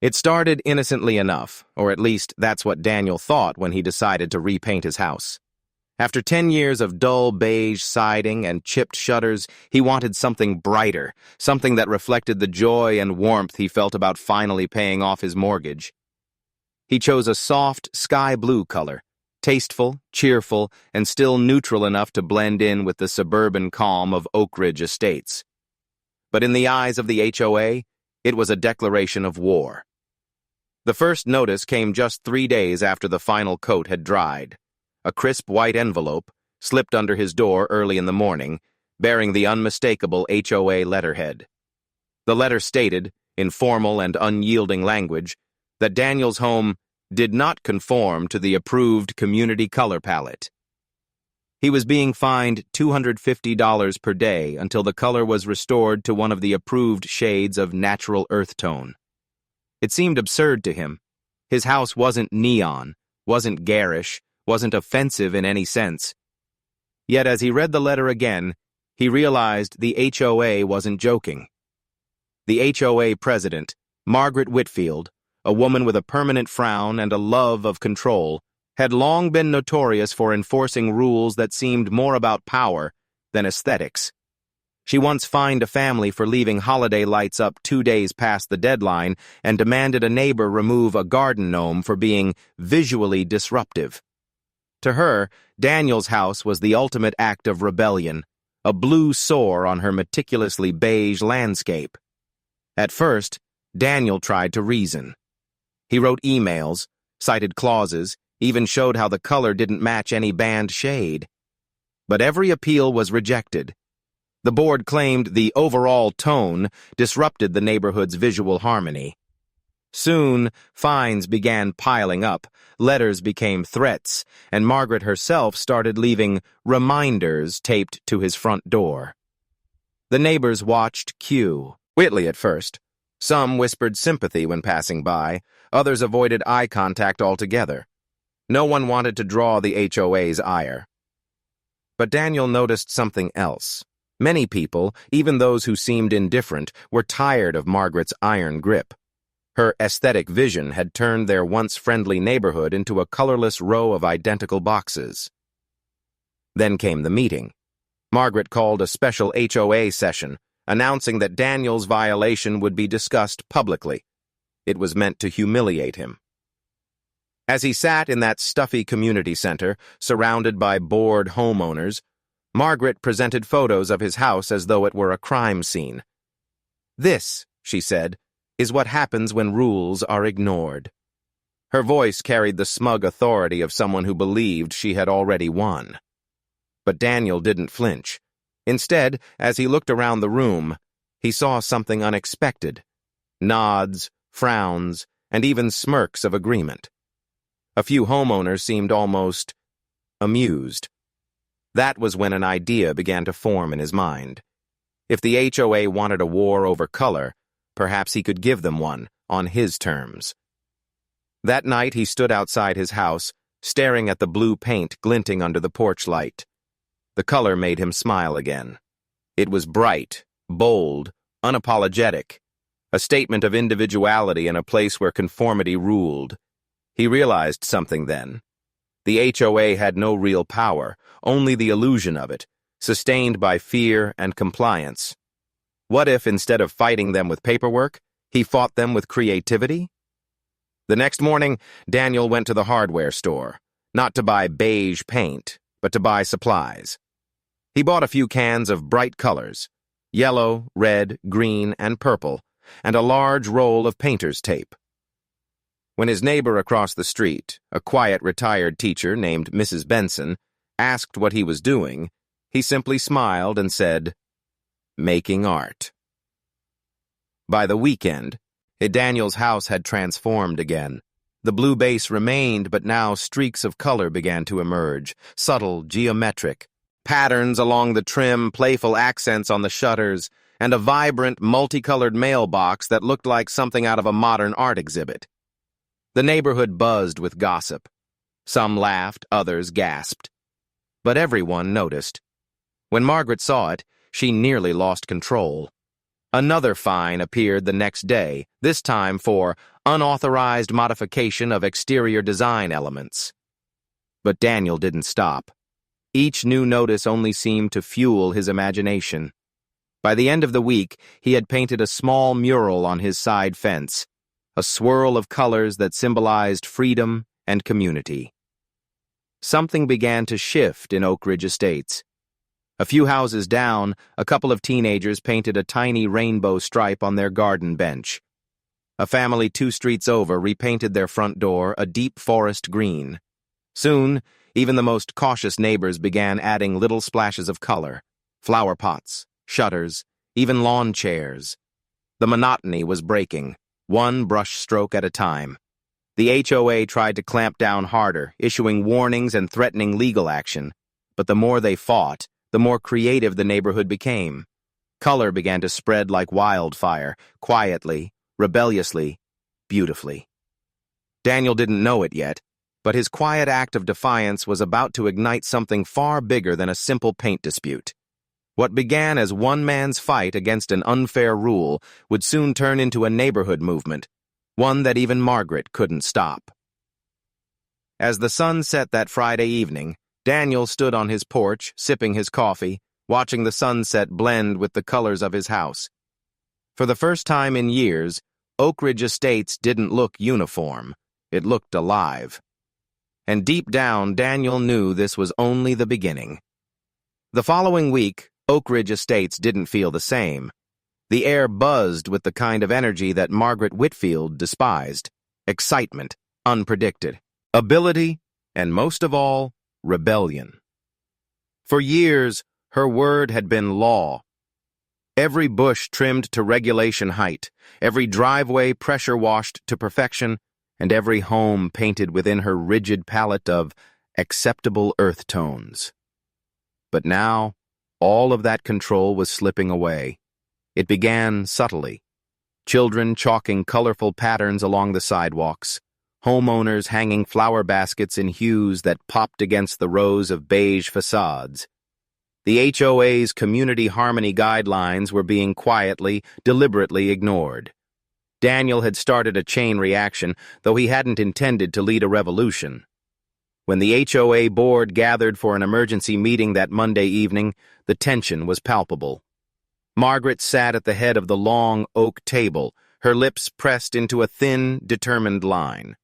It started innocently enough, or at least that's what Daniel thought when he decided to repaint his house. After 10 years of dull beige siding and chipped shutters, he wanted something brighter, something that reflected the joy and warmth he felt about finally paying off his mortgage. He chose a soft, sky blue color, tasteful, cheerful, and still neutral enough to blend in with the suburban calm of Oakridge Estates. But in the eyes of the HOA, it was a declaration of war. The first notice came just 3 days after the final coat had dried. A crisp white envelope slipped under his door early in the morning, bearing the unmistakable HOA letterhead. The letter stated, in formal and unyielding language, that Daniel's home did not conform to the approved community color palette. He was being fined $250 per day until the color was restored to one of the approved shades of natural earth tone. It seemed absurd to him. His house wasn't neon, wasn't garish, wasn't offensive in any sense. Yet as he read the letter again, he realized the HOA wasn't joking. The HOA president, Margaret Whitfield, a woman with a permanent frown and a love of control, had long been notorious for enforcing rules that seemed more about power than aesthetics. She once fined a family for leaving holiday lights up 2 days past the deadline and demanded a neighbor remove a garden gnome for being visually disruptive. To her, Daniel's house was the ultimate act of rebellion, a blue sore on her meticulously beige landscape. At first, Daniel tried to reason. He wrote emails, cited clauses, even showed how the color didn't match any band shade. But every appeal was rejected. The board claimed the overall tone disrupted the neighborhood's visual harmony. Soon, fines began piling up, letters became threats, and Margaret herself started leaving reminders taped to his front door. The neighbors watched cue, witly at first. Some whispered sympathy when passing by, others avoided eye contact altogether. No one wanted to draw the HOA's ire. But Daniel noticed something else. Many people, even those who seemed indifferent, were tired of Margaret's iron grip. Her aesthetic vision had turned their once friendly neighborhood into a colorless row of identical boxes. Then came the meeting. Margaret called a special HOA session, announcing that Daniel's violation would be discussed publicly. It was meant to humiliate him. As he sat in that stuffy community center, surrounded by bored homeowners, Margaret presented photos of his house as though it were a crime scene. "This," she said, "is what happens when rules are ignored." Her voice carried the smug authority of someone who believed she had already won. But Daniel didn't flinch. Instead, as he looked around the room, he saw something unexpected. Nods, frowns, and even smirks of agreement. A few homeowners seemed almost amused. That was when an idea began to form in his mind. If the HOA wanted a war over color, perhaps he could give them one on his terms. That night he stood outside his house, staring at the blue paint glinting under the porch light. The color made him smile again. It was bright, bold, unapologetic, a statement of individuality in a place where conformity ruled. He realized something then. The HOA had no real power, only the illusion of it, sustained by fear and compliance. What if, instead of fighting them with paperwork, he fought them with creativity? The next morning, Daniel went to the hardware store, not to buy beige paint, but to buy supplies. He bought a few cans of bright colors, yellow, red, green, and purple, and a large roll of painter's tape. When his neighbor across the street, a quiet retired teacher named Mrs. Benson, asked what he was doing, he simply smiled and said, "Making art." By the weekend, Daniel's house had transformed again. The blue base remained, but now streaks of color began to emerge, subtle, geometric, patterns along the trim, playful accents on the shutters, and a vibrant, multicolored mailbox that looked like something out of a modern art exhibit. The neighborhood buzzed with gossip. Some laughed, others gasped. But everyone noticed. When Margaret saw it, she nearly lost control. Another fine appeared the next day, this time for unauthorized modification of exterior design elements. But Daniel didn't stop. Each new notice only seemed to fuel his imagination. By the end of the week, he had painted a small mural on his side fence, a swirl of colors that symbolized freedom and community. Something began to shift in Oakridge Estates. A few houses down, a couple of teenagers painted a tiny rainbow stripe on their garden bench. A family 2 streets over repainted their front door a deep forest green. Soon, even the most cautious neighbors began adding little splashes of color: flower pots, shutters, even lawn chairs. The monotony was breaking, one brush stroke at a time. The HOA tried to clamp down harder, issuing warnings and threatening legal action. But the more they fought, the more creative the neighborhood became. Color began to spread like wildfire, quietly, rebelliously, beautifully. Daniel didn't know it yet, but his quiet act of defiance was about to ignite something far bigger than a simple paint dispute. What began as one man's fight against an unfair rule would soon turn into a neighborhood movement, one that even Margaret couldn't stop. As the sun set that Friday evening, Daniel stood on his porch, sipping his coffee, watching the sunset blend with the colors of his house. For the first time in years, Oakridge Estates didn't look uniform. It looked alive. And deep down, Daniel knew this was only the beginning. The following week, Oakridge Estates didn't feel the same. The air buzzed with the kind of energy that Margaret Whitfield despised: excitement, unpredicted, ability, and most of all, rebellion. For years, her word had been law. Every bush trimmed to regulation height, every driveway pressure-washed to perfection, and every home painted within her rigid palette of acceptable earth tones. But now, all of that control was slipping away. It began subtly. Children chalking colorful patterns along the sidewalks, homeowners hanging flower baskets in hues that popped against the rows of beige facades. The HOA's community harmony guidelines were being quietly, deliberately ignored. Daniel had started a chain reaction, though he hadn't intended to lead a revolution. When the HOA board gathered for an emergency meeting that Monday evening, the tension was palpable. Margaret sat at the head of the long oak table, her lips pressed into a thin, determined line.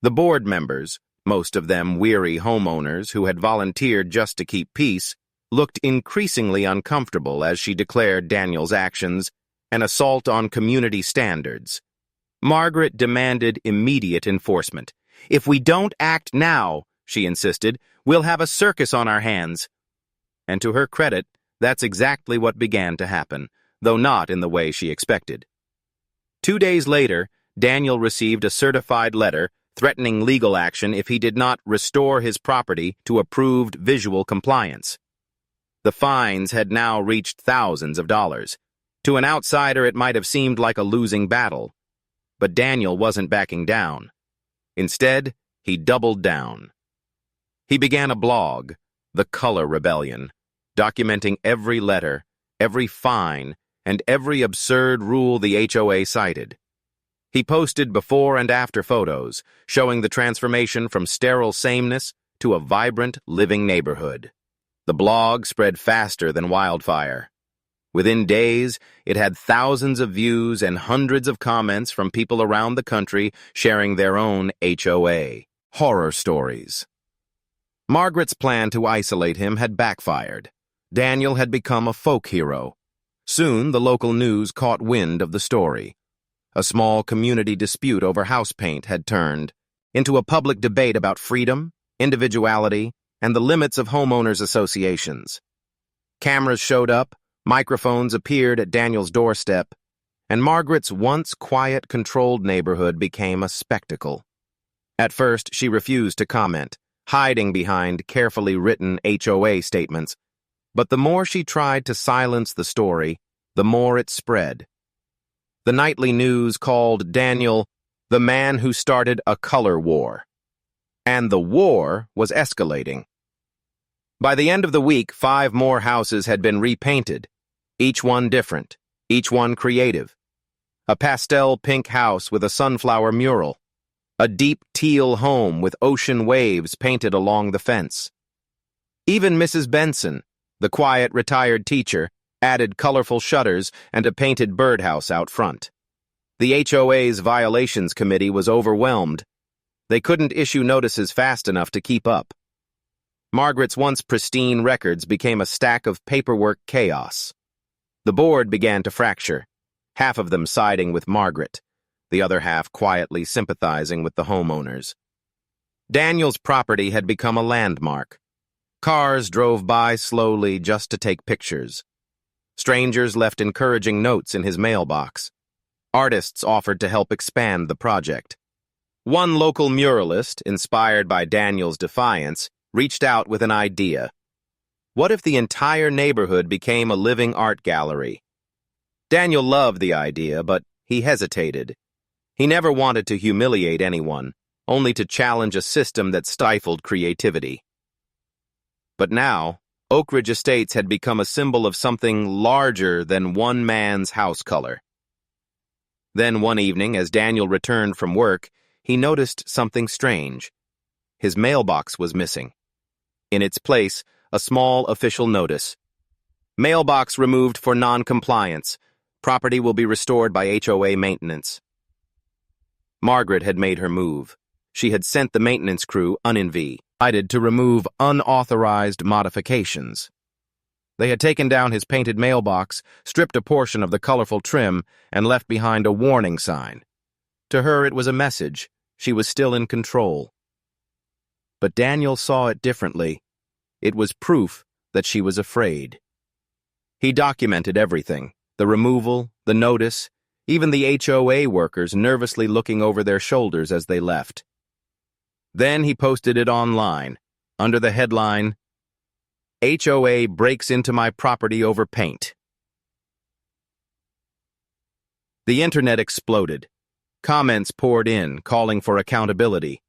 The board members, most of them weary homeowners who had volunteered just to keep peace, looked increasingly uncomfortable as she declared Daniel's actions an assault on community standards. Margaret demanded immediate enforcement. "If we don't act now," she insisted, "we'll have a circus on our hands." And to her credit, that's exactly what began to happen, though not in the way she expected. 2 days later, Daniel received a certified letter threatening legal action if he did not restore his property to approved visual compliance. The fines had now reached thousands of dollars. To an outsider, it might have seemed like a losing battle. But Daniel wasn't backing down. Instead, he doubled down. He began a blog, The Color Rebellion, documenting every letter, every fine, and every absurd rule the HOA cited. He posted before and after photos, showing the transformation from sterile sameness to a vibrant, living neighborhood. The blog spread faster than wildfire. Within days, it had thousands of views and hundreds of comments from people around the country sharing their own HOA horror stories. Margaret's plan to isolate him had backfired. Daniel had become a folk hero. Soon, the local news caught wind of the story. A small community dispute over house paint had turned into a public debate about freedom, individuality, and the limits of homeowners associations. Cameras showed up, microphones appeared at Daniel's doorstep, and Margaret's once quiet, controlled neighborhood became a spectacle. At first, she refused to comment, hiding behind carefully written HOA statements. But the more she tried to silence the story, the more it spread. The nightly news called Daniel the man who started a color war. And the war was escalating. By the end of the week, 5 more houses had been repainted, each one different, each one creative. A pastel pink house with a sunflower mural. A deep teal home with ocean waves painted along the fence. Even Mrs. Benson, the quiet retired teacher, added colorful shutters and a painted birdhouse out front. The HOA's violations committee was overwhelmed. They couldn't issue notices fast enough to keep up. Margaret's once pristine records became a stack of paperwork chaos. The board began to fracture, half of them siding with Margaret, the other half quietly sympathizing with the homeowners. Daniel's property had become a landmark. Cars drove by slowly just to take pictures. Strangers left encouraging notes in his mailbox. Artists offered to help expand the project. One local muralist, inspired by Daniel's defiance, reached out with an idea. What if the entire neighborhood became a living art gallery? Daniel loved the idea, but he hesitated. He never wanted to humiliate anyone, only to challenge a system that stifled creativity. But now, Oakridge Estates had become a symbol of something larger than one man's house color. Then one evening, as Daniel returned from work, he noticed something strange. His mailbox was missing. In its place, a small official notice. Mailbox removed for non-compliance. Property will be restored by HOA maintenance. Margaret had made her move. She had sent the maintenance crew uninvited to remove unauthorized modifications. They had taken down his painted mailbox, stripped a portion of the colorful trim, and left behind a warning sign. To her, it was a message. She was still in control. But Daniel saw it differently. It was proof that she was afraid. He documented everything, the removal, the notice, even the HOA workers nervously looking over their shoulders as they left. Then he posted it online, under the headline, HOA breaks into my property over paint. The internet exploded. Comments poured in, calling for accountability.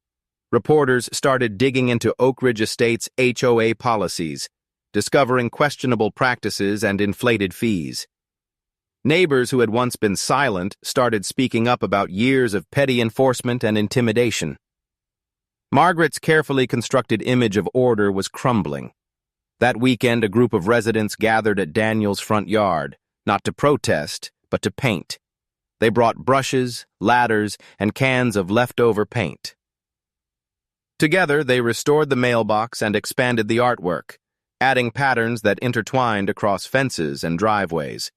Reporters started digging into Oakridge Estates' HOA policies, discovering questionable practices and inflated fees. Neighbors who had once been silent started speaking up about years of petty enforcement and intimidation. Margaret's carefully constructed image of order was crumbling. That weekend, a group of residents gathered at Daniel's front yard, not to protest, but to paint. They brought brushes, ladders, and cans of leftover paint. Together, they restored the mailbox and expanded the artwork, adding patterns that intertwined across fences and driveways.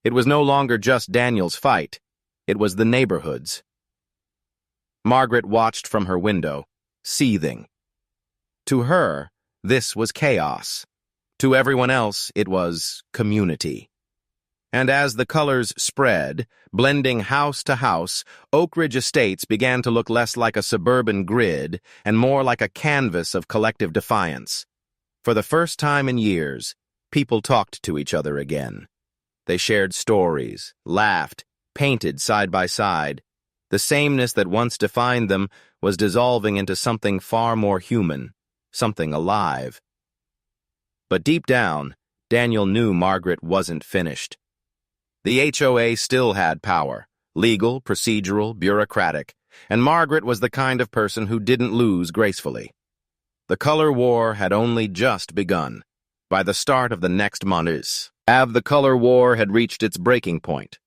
It was no longer just Daniel's fight. It was the neighborhood's. Margaret watched from her window, seething. To her, this was chaos. To everyone else, it was community. And as the colors spread, blending house to house, Oakridge Estates began to look less like a suburban grid and more like a canvas of collective defiance. For the first time in years, people talked to each other again. They shared stories, laughed, painted side by side. The sameness that once defined them was dissolving into something far more human, something alive. But deep down, Daniel knew Margaret wasn't finished. The HOA still had power, legal, procedural, bureaucratic, and Margaret was the kind of person who didn't lose gracefully. The color war had only just begun. By the start of the next month, the color war had reached its breaking point.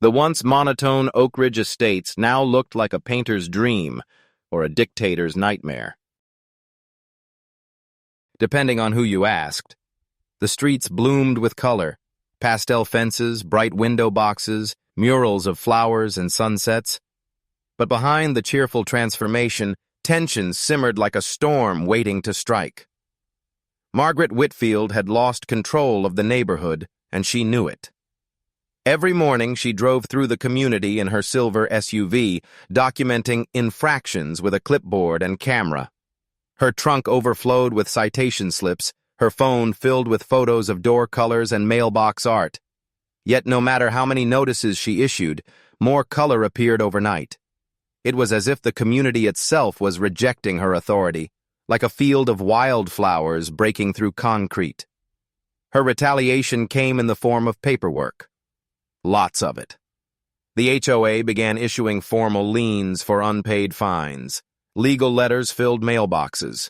The once monotone Oakridge Estates now looked like a painter's dream or a dictator's nightmare. Depending on who you asked, the streets bloomed with color. Pastel fences, bright window boxes, murals of flowers and sunsets. But behind the cheerful transformation, tension simmered like a storm waiting to strike. Margaret Whitfield had lost control of the neighborhood, and she knew it. Every morning she drove through the community in her silver SUV, documenting infractions with a clipboard and camera. Her trunk overflowed with citation slips, her phone filled with photos of door colors and mailbox art. Yet no matter how many notices she issued, more color appeared overnight. It was as if the community itself was rejecting her authority, like a field of wildflowers breaking through concrete. Her retaliation came in the form of paperwork. Lots of it. The HOA began issuing formal liens for unpaid fines. Legal letters filled mailboxes.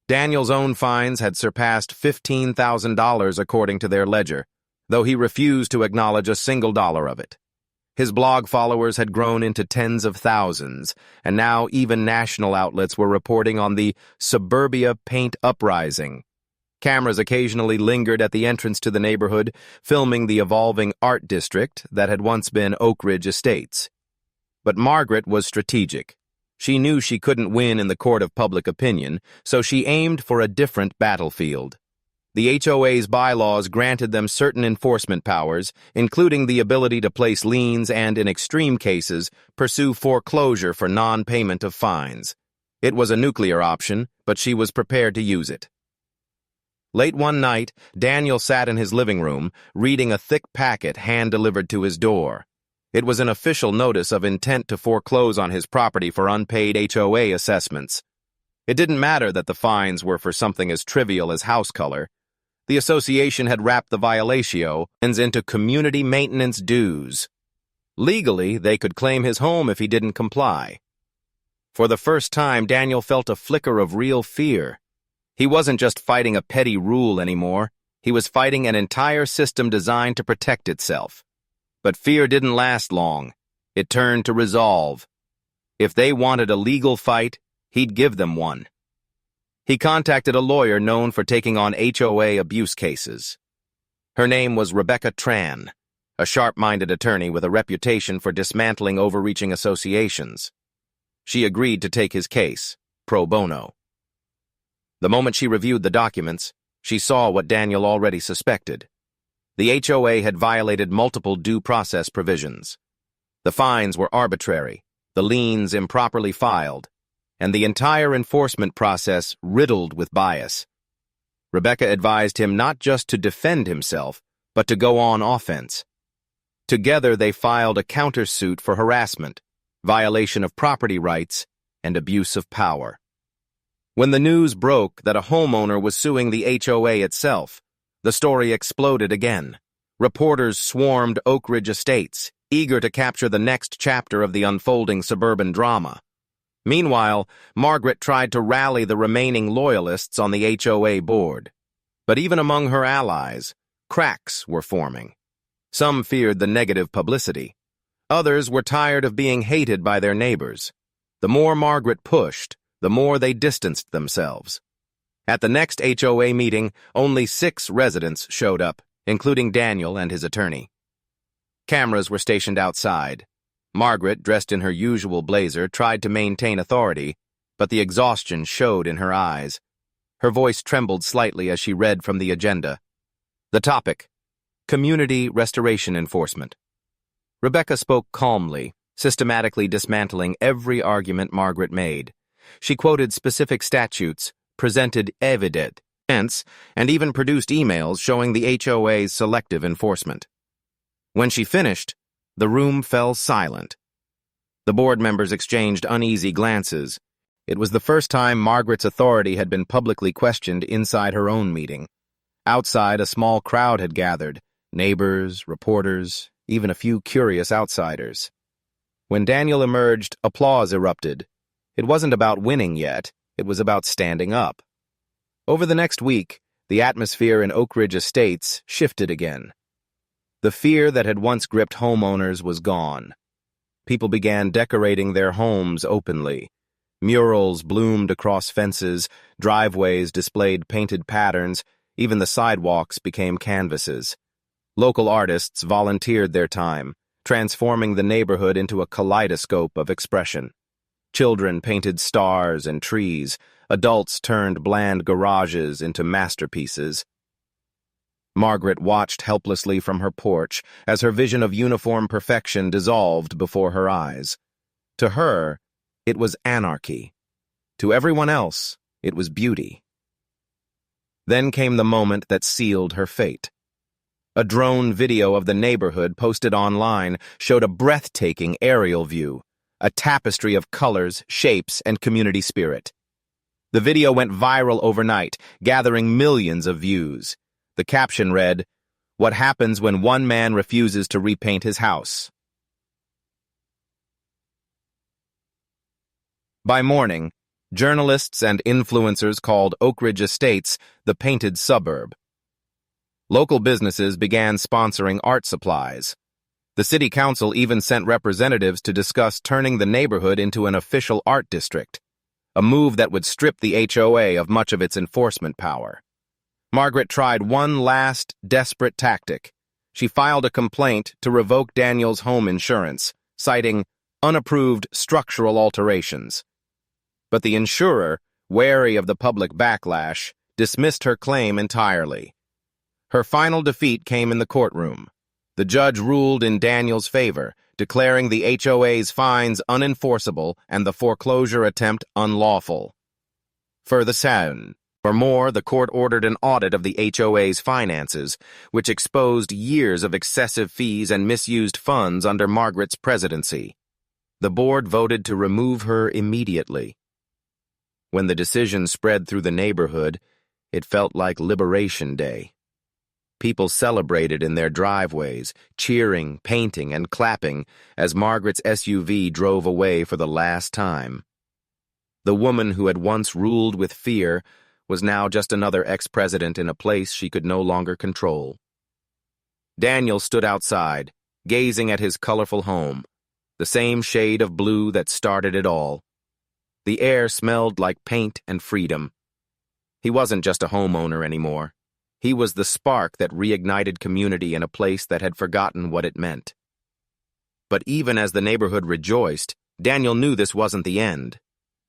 Daniel's own fines had surpassed $15,000 according to their ledger, though he refused to acknowledge a single dollar of it. His blog followers had grown into tens of thousands, and now even national outlets were reporting on the suburbia paint uprising. Cameras occasionally lingered at the entrance to the neighborhood, filming the evolving art district that had once been Oakridge Estates. But Margaret was strategic. She knew she couldn't win in the court of public opinion, so she aimed for a different battlefield. The HOA's bylaws granted them certain enforcement powers, including the ability to place liens and, in extreme cases, pursue foreclosure for non-payment of fines. It was a nuclear option, but she was prepared to use it. Late one night, Daniel sat in his living room, reading a thick packet hand-delivered to his door. It was an official notice of intent to foreclose on his property for unpaid HOA assessments. It didn't matter that the fines were for something as trivial as house color. The association had wrapped the violatio into community maintenance dues. Legally, they could claim his home if he didn't comply. For the first time, Daniel felt a flicker of real fear. He wasn't just fighting a petty rule anymore. He was fighting an entire system designed to protect itself. But fear didn't last long. It turned to resolve. If they wanted a legal fight, he'd give them one. He contacted a lawyer known for taking on HOA abuse cases. Her name was Rebecca Tran, a sharp-minded attorney with a reputation for dismantling overreaching associations. She agreed to take his case, pro bono. The moment she reviewed the documents, she saw what Daniel already suspected. The HOA had violated multiple due process provisions. The fines were arbitrary, the liens improperly filed, and the entire enforcement process riddled with bias. Rebecca advised him not just to defend himself, but to go on offense. Together they filed a countersuit for harassment, violation of property rights, and abuse of power. When the news broke that a homeowner was suing the HOA itself, the story exploded again. Reporters swarmed Oakridge Estates, eager to capture the next chapter of the unfolding suburban drama. Meanwhile, Margaret tried to rally the remaining loyalists on the HOA board. But even among her allies, cracks were forming. Some feared the negative publicity. Others were tired of being hated by their neighbors. The more Margaret pushed, the more they distanced themselves. At the next HOA meeting, only 6 residents showed up, including Daniel and his attorney. Cameras were stationed outside. Margaret, dressed in her usual blazer, tried to maintain authority, but the exhaustion showed in her eyes. Her voice trembled slightly as she read from the agenda. The topic: Community Restoration Enforcement. Rebecca spoke calmly, systematically dismantling every argument Margaret made. She quoted specific statutes, presented evidence, and even produced emails showing the HOA's selective enforcement. When she finished, the room fell silent. The board members exchanged uneasy glances. It was the first time Margaret's authority had been publicly questioned inside her own meeting. Outside, a small crowd had gathered, neighbors, reporters, even a few curious outsiders. When Daniel emerged, applause erupted. It wasn't about winning yet, it was about standing up. Over the next week, the atmosphere in Oakridge Estates shifted again. The fear that had once gripped homeowners was gone. People began decorating their homes openly. Murals bloomed across fences, driveways displayed painted patterns, even the sidewalks became canvases. Local artists volunteered their time, transforming the neighborhood into a kaleidoscope of expression. Children painted stars and trees, adults turned bland garages into masterpieces. Margaret watched helplessly from her porch as her vision of uniform perfection dissolved before her eyes. To her, it was anarchy. To everyone else, it was beauty. Then came the moment that sealed her fate. A drone video of the neighborhood posted online showed a breathtaking aerial view, a tapestry of colors, shapes, and community spirit. The video went viral overnight, gathering millions of views. The caption read, "What happens when one man refuses to repaint his house?" By morning, journalists and influencers called Oakridge Estates the painted suburb. Local businesses began sponsoring art supplies. The city council even sent representatives to discuss turning the neighborhood into an official art district, a move that would strip the HOA of much of its enforcement power. Margaret tried one last, desperate tactic. She filed a complaint to revoke Daniel's home insurance, citing unapproved structural alterations. But the insurer, wary of the public backlash, dismissed her claim entirely. Her final defeat came in the courtroom. The judge ruled in Daniel's favor, declaring the HOA's fines unenforceable and the foreclosure attempt unlawful. For more, the court ordered an audit of the HOA's finances, which exposed years of excessive fees and misused funds under Margaret's presidency. The board voted to remove her immediately. When the decision spread through the neighborhood, it felt like Liberation Day. People celebrated in their driveways, cheering, painting, and clapping as Margaret's SUV drove away for the last time. The woman who had once ruled with fear was now just another ex-president in a place she could no longer control. Daniel stood outside, gazing at his colorful home, the same shade of blue that started it all. The air smelled like paint and freedom. He wasn't just a homeowner anymore. He was the spark that reignited community in a place that had forgotten what it meant. But even as the neighborhood rejoiced, Daniel knew this wasn't the end.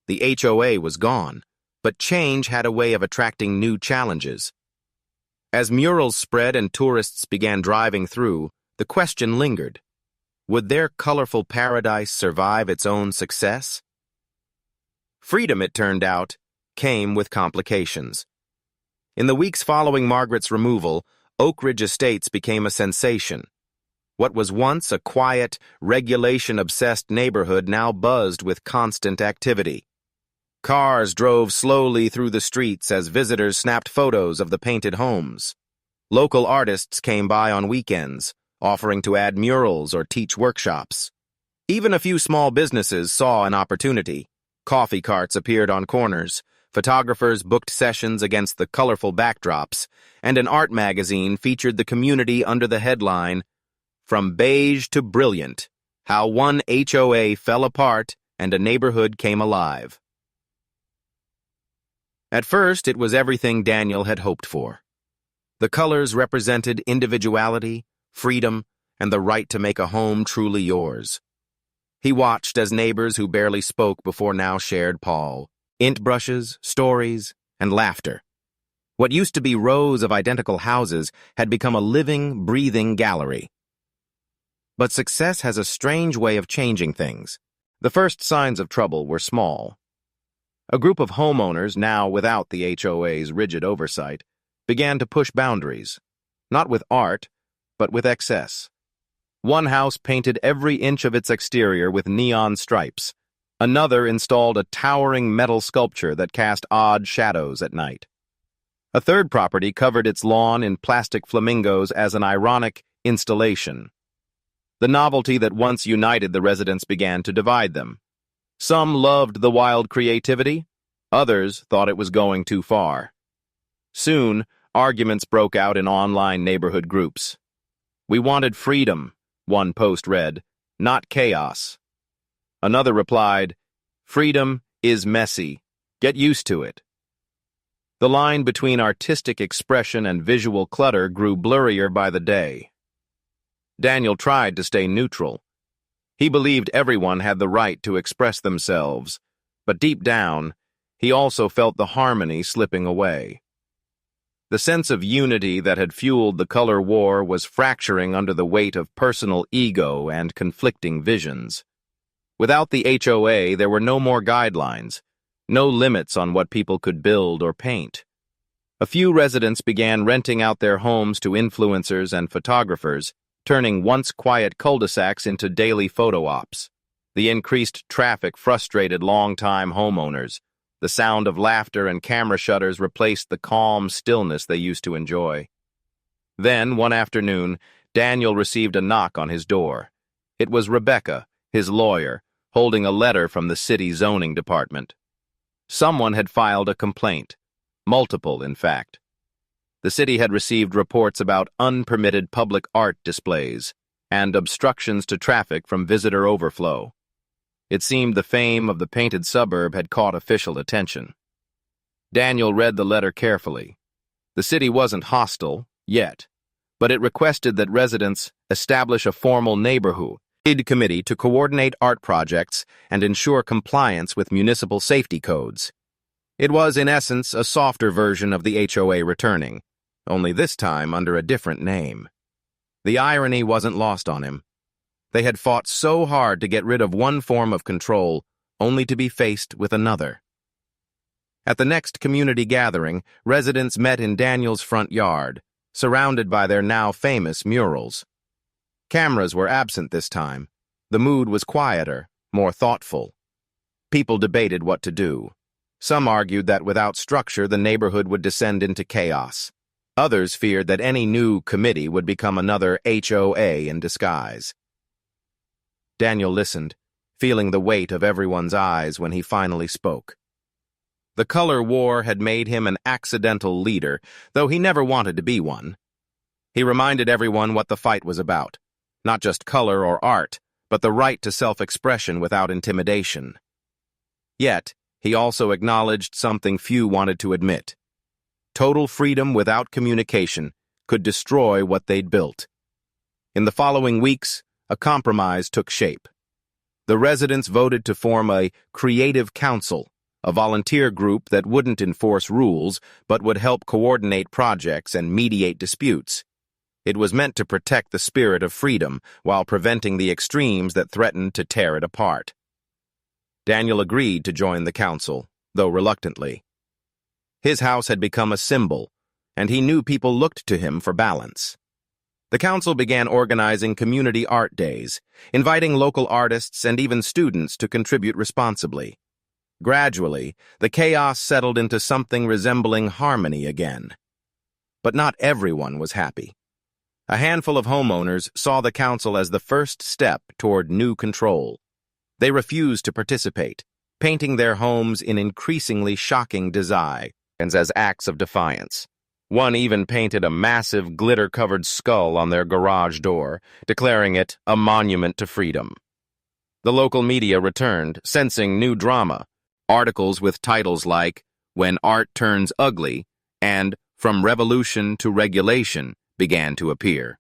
The HOA was gone, but change had a way of attracting new challenges. As murals spread and tourists began driving through, the question lingered. Would their colorful paradise survive its own success? Freedom, it turned out, came with complications. In the weeks following Margaret's removal, Oakridge Estates became a sensation. What was once a quiet, regulation-obsessed neighborhood now buzzed with constant activity. Cars drove slowly through the streets as visitors snapped photos of the painted homes. Local artists came by on weekends, offering to add murals or teach workshops. Even a few small businesses saw an opportunity. Coffee carts appeared on corners, photographers booked sessions against the colorful backdrops, and an art magazine featured the community under the headline, "From Beige to Brilliant: How One HOA Fell Apart and a Neighborhood Came Alive." At first, it was everything Daniel had hoped for. The colors represented individuality, freedom, and the right to make a home truly yours. He watched as neighbors who barely spoke before now shared paint brushes, stories, and laughter. What used to be rows of identical houses had become a living, breathing gallery. But success has a strange way of changing things. The first signs of trouble were small. A group of homeowners, now without the HOA's rigid oversight, began to push boundaries, not with art, but with excess. One house painted every inch of its exterior with neon stripes. Another installed a towering metal sculpture that cast odd shadows at night. A third property covered its lawn in plastic flamingos as an ironic installation. The novelty that once united the residents began to divide them. Some loved the wild creativity, others thought it was going too far. Soon, arguments broke out in online neighborhood groups. "We wanted freedom," one post read, "not chaos." Another replied, "Freedom is messy. Get used to it." The line between artistic expression and visual clutter grew blurrier by the day. Daniel tried to stay neutral. He believed everyone had the right to express themselves, but deep down, he also felt the harmony slipping away. The sense of unity that had fueled the color war was fracturing under the weight of personal ego and conflicting visions. Without the HOA, there were no more guidelines, no limits on what people could build or paint. A few residents began renting out their homes to influencers and photographers, turning once quiet cul-de-sacs into daily photo ops. The increased traffic frustrated longtime homeowners. The sound of laughter and camera shutters replaced the calm stillness they used to enjoy. Then, one afternoon, Daniel received a knock on his door. It was Rebecca, his lawyer, holding a letter from the city zoning department. Someone had filed a complaint. Multiple, in fact. The city had received reports about unpermitted public art displays and obstructions to traffic from visitor overflow. It seemed the fame of the painted suburb had caught official attention. Daniel read the letter carefully. The city wasn't hostile, yet, but it requested that residents establish a formal neighborhood committee to coordinate art projects and ensure compliance with municipal safety codes. It was, in essence, a softer version of the HOA returning, only this time under a different name. The irony wasn't lost on him. They had fought so hard to get rid of one form of control, only to be faced with another. At the next community gathering, residents met in Daniel's front yard, surrounded by their now famous murals. Cameras were absent this time. The mood was quieter, more thoughtful. People debated what to do. Some argued that without structure, the neighborhood would descend into chaos. Others feared that any new committee would become another HOA in disguise. Daniel listened, feeling the weight of everyone's eyes when he finally spoke. The color war had made him an accidental leader, though he never wanted to be one. He reminded everyone what the fight was about. Not just color or art, but the right to self-expression without intimidation. Yet, he also acknowledged something few wanted to admit. Total freedom without communication could destroy what they'd built. In the following weeks, a compromise took shape. The residents voted to form a creative council, a volunteer group that wouldn't enforce rules but would help coordinate projects and mediate disputes. It was meant to protect the spirit of freedom while preventing the extremes that threatened to tear it apart. Daniel agreed to join the council, though reluctantly. His house had become a symbol, and he knew people looked to him for balance. The council began organizing community art days, inviting local artists and even students to contribute responsibly. Gradually, the chaos settled into something resembling harmony again. But not everyone was happy. A handful of homeowners saw the council as the first step toward new control. They refused to participate, painting their homes in increasingly shocking designs as acts of defiance. One even painted a massive glitter-covered skull on their garage door, declaring it a monument to freedom. The local media returned, sensing new drama. Articles with titles like, "When Art Turns Ugly," and "From Revolution to Regulation," began to appear.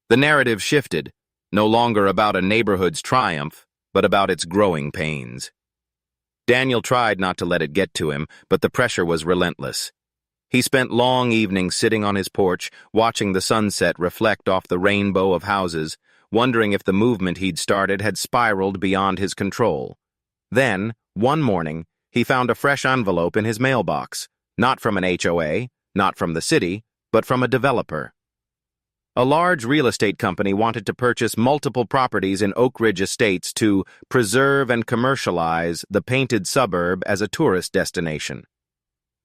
The narrative shifted, no longer about a neighborhood's triumph, but about its growing pains. Daniel tried not to let it get to him, but the pressure was relentless. He spent long evenings sitting on his porch, watching the sunset reflect off the rainbow of houses, wondering if the movement he'd started had spiraled beyond his control. Then, one morning, he found a fresh envelope in his mailbox, not from an HOA, not from the city, but from a developer. A large real estate company wanted to purchase multiple properties in Oakridge Estates to preserve and commercialize the painted suburb as a tourist destination.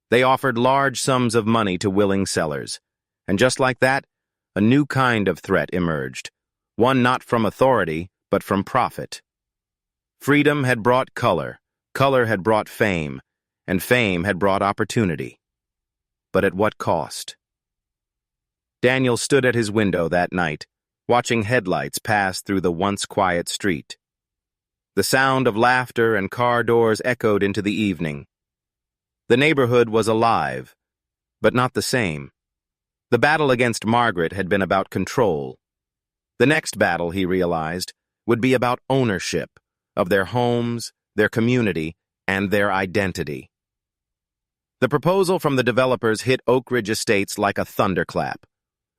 They offered large sums of money to willing sellers, and just like that, a new kind of threat emerged, one not from authority, but from profit. Freedom had brought color, color had brought fame, and fame had brought opportunity. But at what cost? Daniel stood at his window that night, watching headlights pass through the once quiet street. The sound of laughter and car doors echoed into the evening. The neighborhood was alive, but not the same. The battle against Margaret had been about control. The next battle, he realized, would be about ownership of their homes, their community, and their identity. The proposal from the developers hit Oakridge Estates like a thunderclap.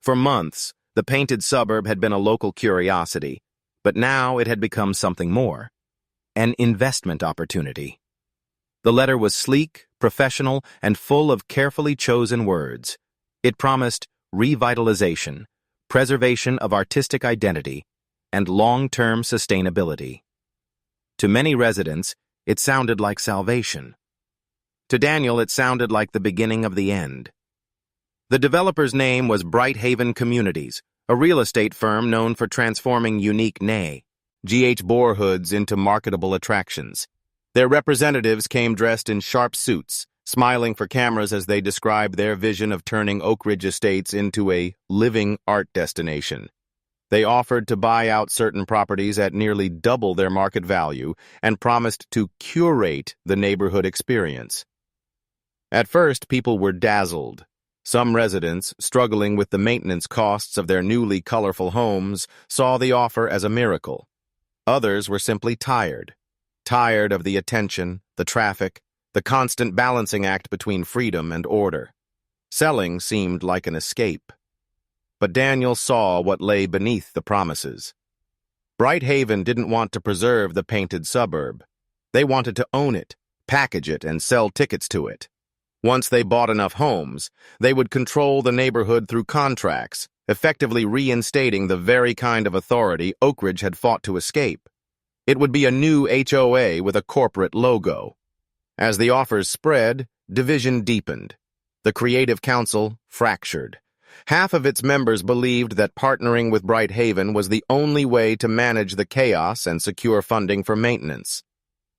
For months, the painted suburb had been a local curiosity, but now it had become something more, an investment opportunity. The letter was sleek, professional, and full of carefully chosen words. It promised revitalization, preservation of artistic identity, and long-term sustainability. To many residents, it sounded like salvation. To Daniel, it sounded like the beginning of the end. The developer's name was Bright Haven Communities, a real estate firm known for transforming unique GH bore hoods into marketable attractions. Their representatives came dressed in sharp suits, smiling for cameras as they described their vision of turning Oakridge Estates into a living art destination. They offered to buy out certain properties at nearly double their market value and promised to curate the neighborhood experience. At first, people were dazzled. Some residents, struggling with the maintenance costs of their newly colorful homes, saw the offer as a miracle. Others were simply tired of the attention, the traffic, the constant balancing act between freedom and order. Selling seemed like an escape. But Daniel saw what lay beneath the promises. Brighthaven didn't want to preserve the painted suburb. They wanted to own it, package it, and sell tickets to it. Once they bought enough homes, they would control the neighborhood through contracts, effectively reinstating the very kind of authority Oakridge had fought to escape. It would be a new HOA with a corporate logo. As the offers spread, division deepened. The Creative Council fractured. Half of its members believed that partnering with Brighthaven was the only way to manage the chaos and secure funding for maintenance.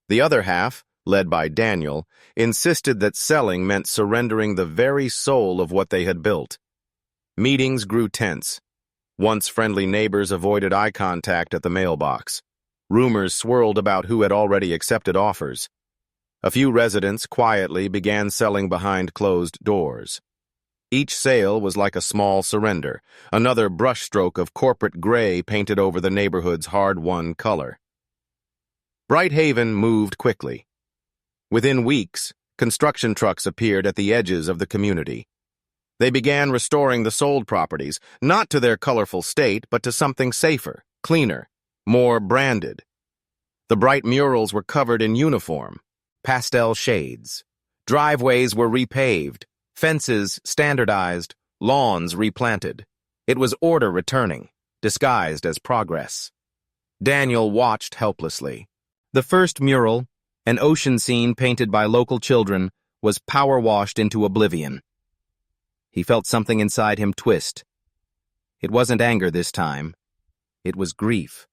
The other half, led by Daniel, insisted that selling meant surrendering the very soul of what they had built. Meetings grew tense. Once friendly neighbors avoided eye contact at the mailbox. Rumors swirled about who had already accepted offers. A few residents quietly began selling behind closed doors. Each sale was like a small surrender, another brushstroke of corporate gray painted over the neighborhood's hard-won color. Brighthaven moved quickly. Within weeks, construction trucks appeared at the edges of the community. They began restoring the sold properties, not to their colorful state, but to something safer, cleaner, more branded. The bright murals were covered in uniform, pastel shades. Driveways were repaved, fences standardized, lawns replanted. It was order returning, disguised as progress. Daniel watched helplessly. The first mural, an ocean scene painted by local children, was power-washed into oblivion. He felt something inside him twist. It wasn't anger this time. It was grief.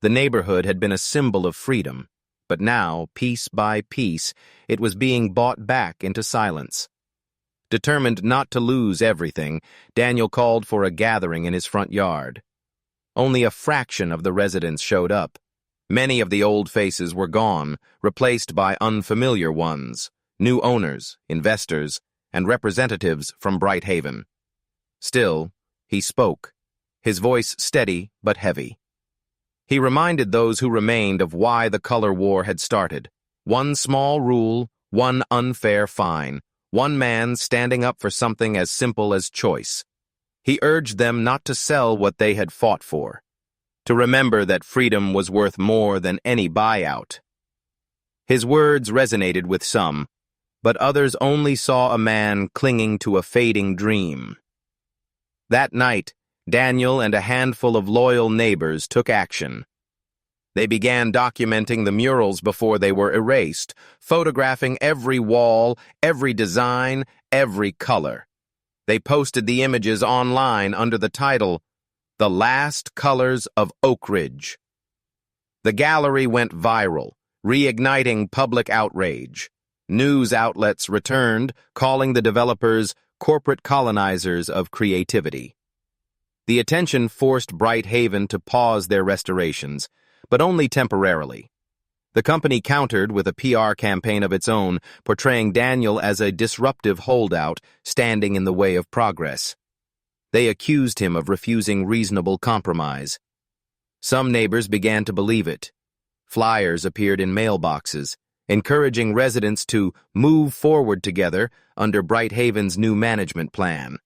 The neighborhood had been a symbol of freedom, but now, piece by piece, it was being bought back into silence. Determined not to lose everything, Daniel called for a gathering in his front yard. Only a fraction of the residents showed up. Many of the old faces were gone, replaced by unfamiliar ones, new owners, investors, and representatives from Brighthaven. Still, he spoke, his voice steady but heavy. He reminded those who remained of why the color war had started. One small rule, one unfair fine, one man standing up for something as simple as choice. He urged them not to sell what they had fought for, to remember that freedom was worth more than any buyout. His words resonated with some, but others only saw a man clinging to a fading dream. That night, Daniel and a handful of loyal neighbors took action. They began documenting the murals before they were erased, photographing every wall, every design, every color. They posted the images online under the title, "The Last Colors of Oakridge." The gallery went viral, reigniting public outrage. News outlets returned, calling the developers corporate colonizers of creativity. The attention forced Brighthaven to pause their restorations, but only temporarily. The company countered with a PR campaign of its own, portraying Daniel as a disruptive holdout standing in the way of progress. They accused him of refusing reasonable compromise. Some neighbors began to believe it. Flyers appeared in mailboxes, encouraging residents to move forward together under Brighthaven's new management plan.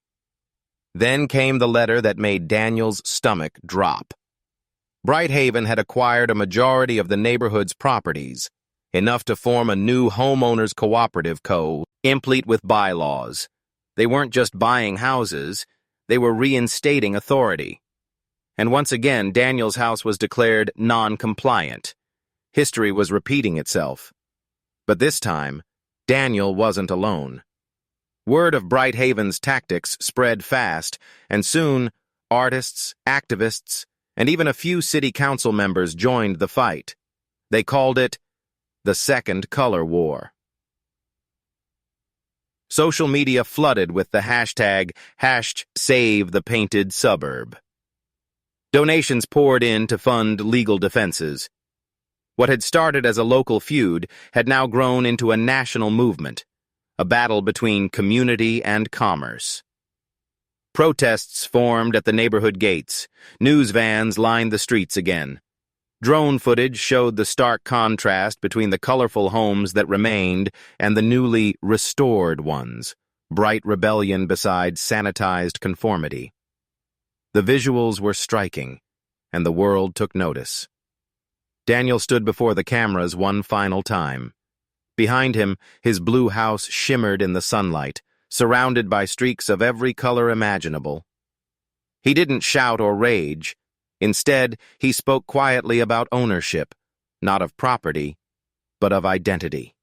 Then came the letter that made Daniel's stomach drop. Brighthaven had acquired a majority of the neighborhood's properties, enough to form a new homeowners cooperative complete with bylaws. They weren't just buying houses, they were reinstating authority. And once again, Daniel's house was declared non-compliant. History was repeating itself. But this time, Daniel wasn't alone. Word of Brighthaven's tactics spread fast, and soon, artists, activists, and even a few city council members joined the fight. They called it the Second Color War. Social media flooded with the hashtag #SaveThePaintedSuburb. Donations poured in to fund legal defenses. What had started as a local feud had now grown into a national movement, a battle between community and commerce. Protests formed at the neighborhood gates. News vans lined the streets again. Drone footage showed the stark contrast between the colorful homes that remained and the newly restored ones, bright rebellion beside sanitized conformity. The visuals were striking, and the world took notice. Daniel stood before the cameras one final time. Behind him, his blue house shimmered in the sunlight, surrounded by streaks of every color imaginable. He didn't shout or rage. Instead, he spoke quietly about ownership, not of property, but of identity.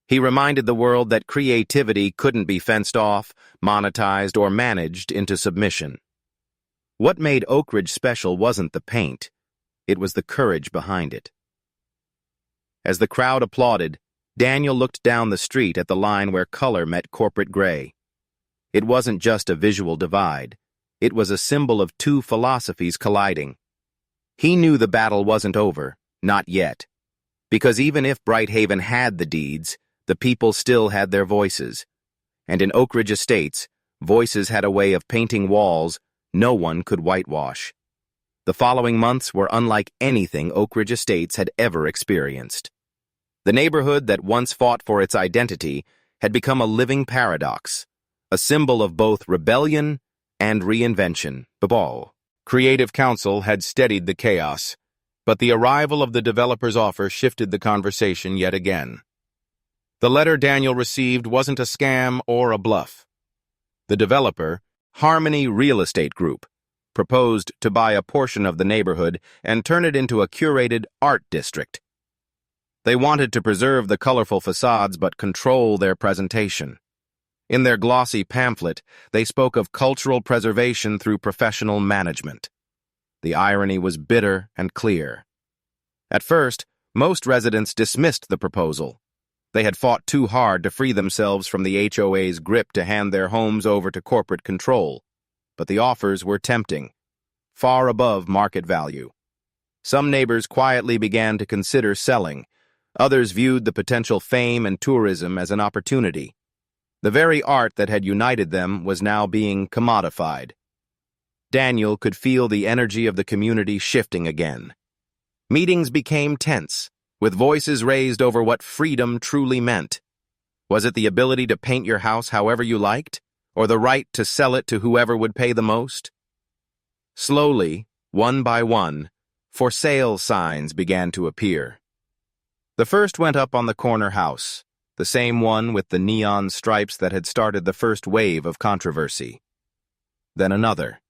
He reminded the world that creativity couldn't be fenced off, monetized, or managed into submission. What made Oakridge special wasn't the paint, it was the courage behind it. As the crowd applauded, Daniel looked down the street at the line where color met corporate gray. It wasn't just a visual divide. It was a symbol of two philosophies colliding. He knew the battle wasn't over, not yet. Because even if Brighthaven had the deeds, the people still had their voices. And in Oakridge Estates, voices had a way of painting walls no one could whitewash. The following months were unlike anything Oakridge Estates had ever experienced. The neighborhood that once fought for its identity had become a living paradox, a symbol of both rebellion and reinvention. Babal. Creative Council had steadied the chaos, but the arrival of the developer's offer shifted the conversation yet again. The letter Daniel received wasn't a scam or a bluff. The developer, Harmony Real Estate Group, proposed to buy a portion of the neighborhood and turn it into a curated art district. They wanted to preserve the colorful facades but control their presentation. In their glossy pamphlet, they spoke of cultural preservation through professional management. The irony was bitter and clear. At first, most residents dismissed the proposal. They had fought too hard to free themselves from the HOA's grip to hand their homes over to corporate control. But the offers were tempting, far above market value. Some neighbors quietly began to consider selling. Others viewed the potential fame and tourism as an opportunity. The very art that had united them was now being commodified. Daniel could feel the energy of the community shifting again. Meetings became tense, with voices raised over what freedom truly meant. Was it the ability to paint your house however you liked, or the right to sell it to whoever would pay the most? Slowly, one by one, for sale signs began to appear. The first went up on the corner house, the same one with the neon stripes that had started the first wave of controversy. Then another.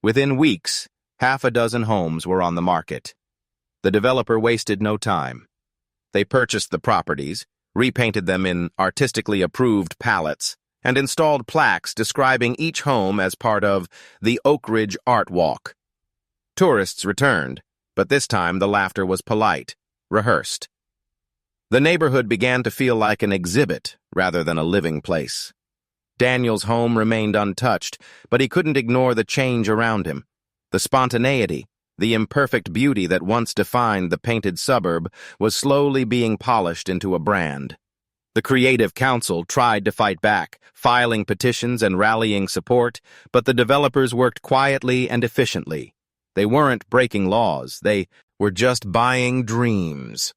Within weeks, half a dozen homes were on the market. The developer wasted no time. They purchased the properties, repainted them in artistically approved palettes, and installed plaques describing each home as part of the Oakridge Art Walk. Tourists returned, but this time the laughter was polite, rehearsed. The neighborhood began to feel like an exhibit rather than a living place. Daniel's home remained untouched, but he couldn't ignore the change around him. The spontaneity, the imperfect beauty that once defined the painted suburb was slowly being polished into a brand. The Creative Council tried to fight back, filing petitions and rallying support, but the developers worked quietly and efficiently. They weren't breaking laws, they were just buying dreams.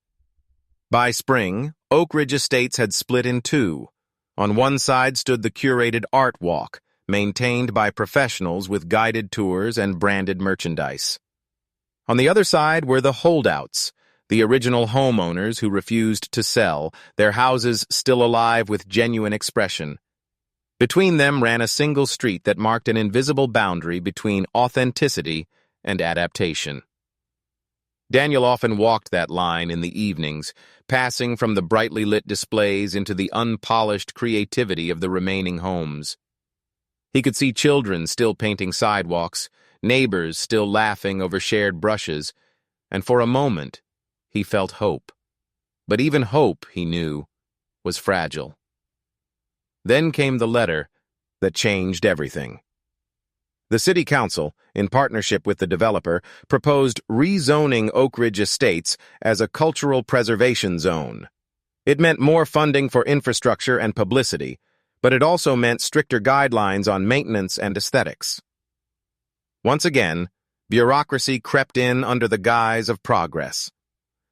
By spring, Oakridge Estates had split in two. On one side stood the curated art walk, maintained by professionals with guided tours and branded merchandise. On the other side were the holdouts, the original homeowners who refused to sell, their houses still alive with genuine expression. Between them ran a single street that marked an invisible boundary between authenticity and adaptation. Daniel often walked that line in the evenings, passing from the brightly lit displays into the unpolished creativity of the remaining homes. He could see children still painting sidewalks, neighbors still laughing over shared brushes, and for a moment, he felt hope. But even hope, he knew, was fragile. Then came the letter that changed everything. The city council, in partnership with the developer, proposed rezoning Oakridge Estates as a cultural preservation zone. It meant more funding for infrastructure and publicity, but it also meant stricter guidelines on maintenance and aesthetics. Once again, bureaucracy crept in under the guise of progress.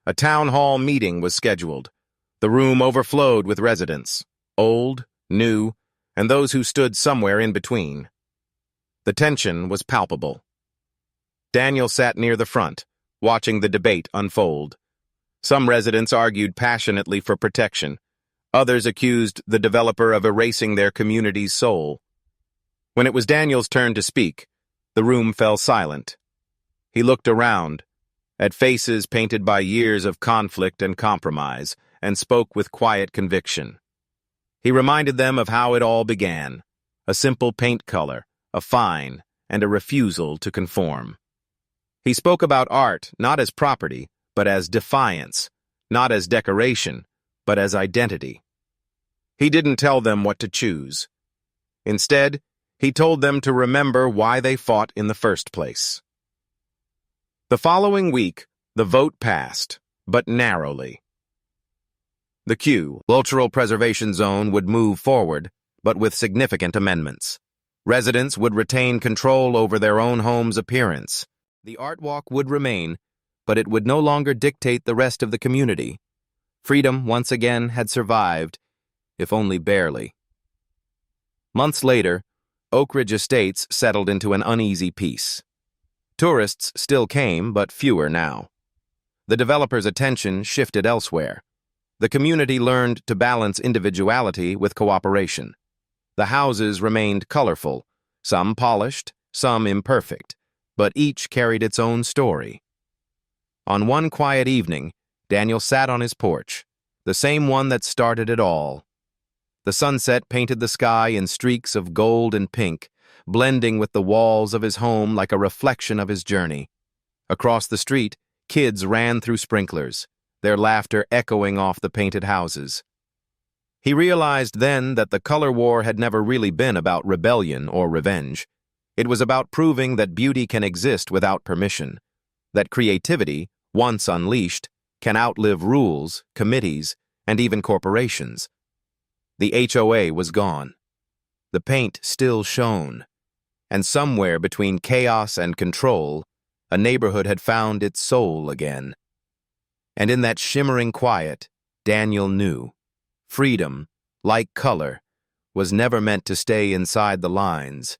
A town hall meeting was scheduled. The room overflowed with residents, old, new, and those who stood somewhere in between. The tension was palpable. Daniel sat near the front, watching the debate unfold. Some residents argued passionately for protection. Others accused the developer of erasing their community's soul. When it was Daniel's turn to speak, the room fell silent. He looked around, at faces painted by years of conflict and compromise, and spoke with quiet conviction. He reminded them of how it all began: a simple paint color, a fine, and a refusal to conform. He spoke about art not as property, but as defiance, not as decoration, but as identity. He didn't tell them what to choose. Instead, he told them to remember why they fought in the first place. The following week, the vote passed, but narrowly. The Cultural Preservation Zone would move forward, but with significant amendments. Residents would retain control over their own home's appearance. The art walk would remain, but it would no longer dictate the rest of the community. Freedom, once again, had survived, if only barely. Months later, Oakridge Estates settled into an uneasy peace. Tourists still came, but fewer now. The developer's attention shifted elsewhere. The community learned to balance individuality with cooperation. The houses remained colorful, some polished, some imperfect, but each carried its own story. On one quiet evening, Daniel sat on his porch, the same one that started it all. The sunset painted the sky in streaks of gold and pink, blending with the walls of his home like a reflection of his journey. Across the street, kids ran through sprinklers, their laughter echoing off the painted houses. He realized then that the color war had never really been about rebellion or revenge. It was about proving that beauty can exist without permission, that creativity, once unleashed, can outlive rules, committees, and even corporations. The HOA was gone. The paint still shone. And somewhere between chaos and control, a neighborhood had found its soul again. And in that shimmering quiet, Daniel knew. Freedom, like color, was never meant to stay inside the lines.